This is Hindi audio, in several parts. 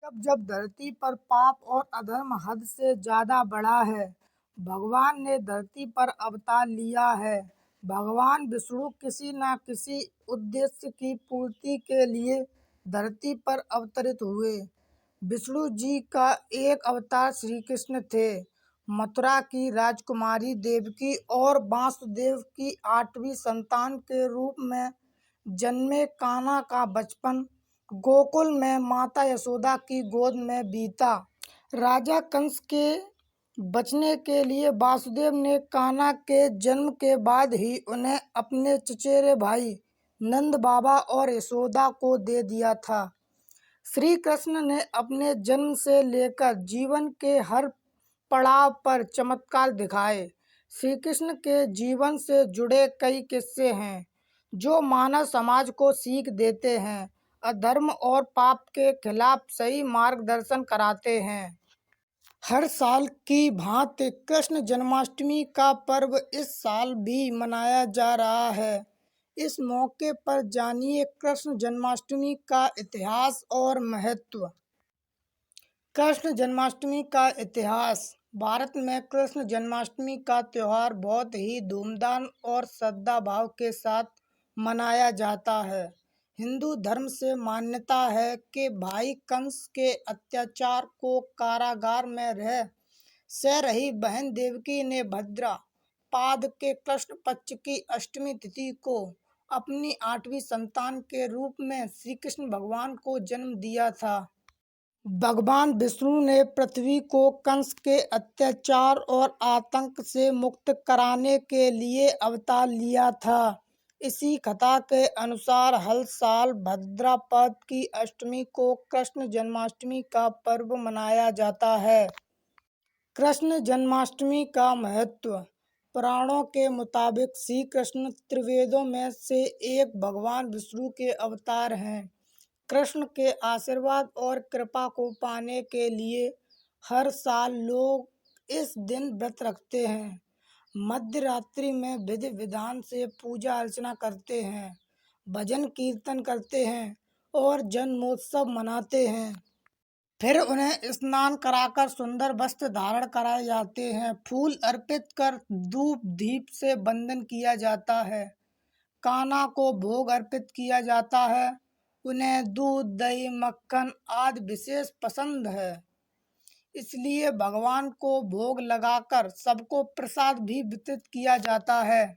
जब जब धरती पर पाप और अधर्म हद से ज्यादा बढ़ा है, भगवान ने धरती पर अवतार लिया है। भगवान विष्णु किसी न किसी उद्देश्य की पूर्ति के लिए धरती पर अवतरित हुए। विष्णु जी का एक अवतार श्री कृष्ण थे। मथुरा की राजकुमारी देवकी और वासुदेव की 8वीं संतान के रूप में जन्मे कान्हा का बचपन गोकुल में माता यशोदा की गोद में बीता। राजा कंस के बचने के लिए वासुदेव ने कान्हा के जन्म के बाद ही उन्हें अपने चचेरे भाई नंद बाबा और यशोदा को दे दिया था। श्री कृष्ण ने अपने जन्म से लेकर जीवन के हर पड़ाव पर चमत्कार दिखाए। श्री कृष्ण के जीवन से जुड़े कई किस्से हैं जो मानव समाज को सीख देते हैं, अधर्म और पाप के खिलाफ सही मार्गदर्शन कराते हैं। हर साल की भांति कृष्ण जन्माष्टमी का पर्व इस साल भी मनाया जा रहा है। इस मौके पर जानिए कृष्ण जन्माष्टमी का इतिहास और महत्व। कृष्ण जन्माष्टमी का इतिहास। भारत में कृष्ण जन्माष्टमी का त्यौहार बहुत ही धूमधाम और श्रद्धा भाव के साथ मनाया जाता है। हिंदू धर्म से मान्यता है कि भाई कंस के अत्याचार को कारागार में सह रही बहन देवकी ने भद्रा पाद के कृष्ण पक्ष की अष्टमी तिथि को अपनी 8वीं संतान के रूप में श्री कृष्ण भगवान को जन्म दिया था। भगवान विष्णु ने पृथ्वी को कंस के अत्याचार और आतंक से मुक्त कराने के लिए अवतार लिया था। इसी कथा के अनुसार हर साल भाद्रपद की अष्टमी को कृष्ण जन्माष्टमी का पर्व मनाया जाता है। कृष्ण जन्माष्टमी का महत्व। पुराणों के मुताबिक श्री कृष्ण त्रिवेदों में से एक भगवान विष्णु के अवतार हैं। कृष्ण के आशीर्वाद और कृपा को पाने के लिए हर साल लोग इस दिन व्रत रखते हैं। मध्य रात्रि में विधि विधान से पूजा अर्चना करते हैं, भजन कीर्तन करते हैं और जन्मोत्सव मनाते हैं। फिर उन्हें स्नान कराकर सुंदर वस्त्र धारण कराए जाते हैं। फूल अर्पित कर धूप दीप से वंदन किया जाता है। कान्हा को भोग अर्पित किया जाता है। उन्हें दूध दही मक्खन आदि विशेष पसंद है, इसलिए भगवान को भोग लगाकर सबको प्रसाद भी वितरित किया जाता है।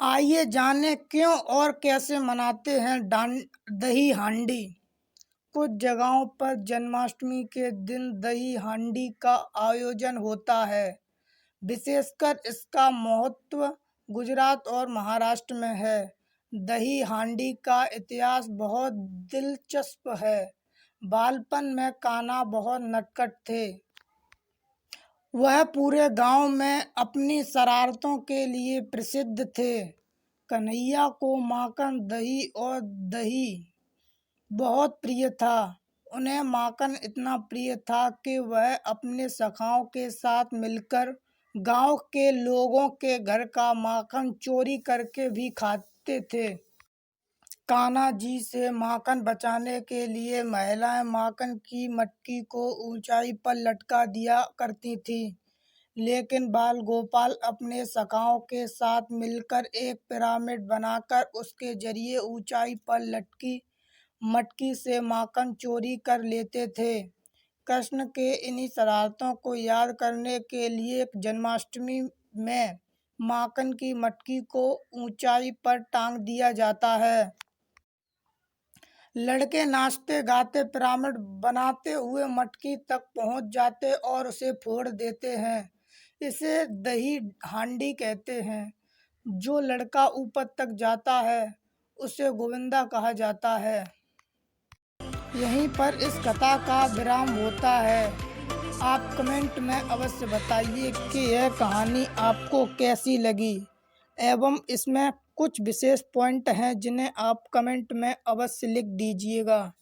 आइए जानें क्यों और कैसे मनाते हैं दही हांडी। कुछ जगहों पर जन्माष्टमी के दिन दही हांडी का आयोजन होता है। विशेषकर इसका महत्व गुजरात और महाराष्ट्र में है। दही हांडी का इतिहास बहुत दिलचस्प है। बालपन में कान्हा बहुत नटखट थे। वह पूरे गांव में अपनी शरारतों के लिए प्रसिद्ध थे। कन्हैया को माखन दही और दही बहुत प्रिय था। उन्हें माखन इतना प्रिय था कि वह अपने सखाओं के साथ मिलकर गांव के लोगों के घर का माखन चोरी करके भी खाते थे। कान्हा जी से माखन बचाने के लिए महिलाएं माखन की मटकी को ऊंचाई पर लटका दिया करती थी, लेकिन बाल गोपाल अपने सखाओं के साथ मिलकर एक पिरामिड बनाकर उसके जरिए ऊंचाई पर लटकी मटकी से माखन चोरी कर लेते थे। कृष्ण के इन्हीं शरारतों को याद करने के लिए जन्माष्टमी में माखन की मटकी को ऊंचाई पर टांग दिया जाता है। लड़के नाचते गाते पिरामिड बनाते हुए मटकी तक पहुंच जाते और उसे फोड़ देते हैं। इसे दही हांडी कहते हैं। जो लड़का ऊपर तक जाता है उसे गोविंदा कहा जाता है। यहीं पर इस कथा का विराम होता है। आप कमेंट में अवश्य बताइए कि यह कहानी आपको कैसी लगी एवं इसमें कुछ विशेष पॉइंट हैं जिन्हें आप कमेंट में अवश्य लिख दीजिएगा।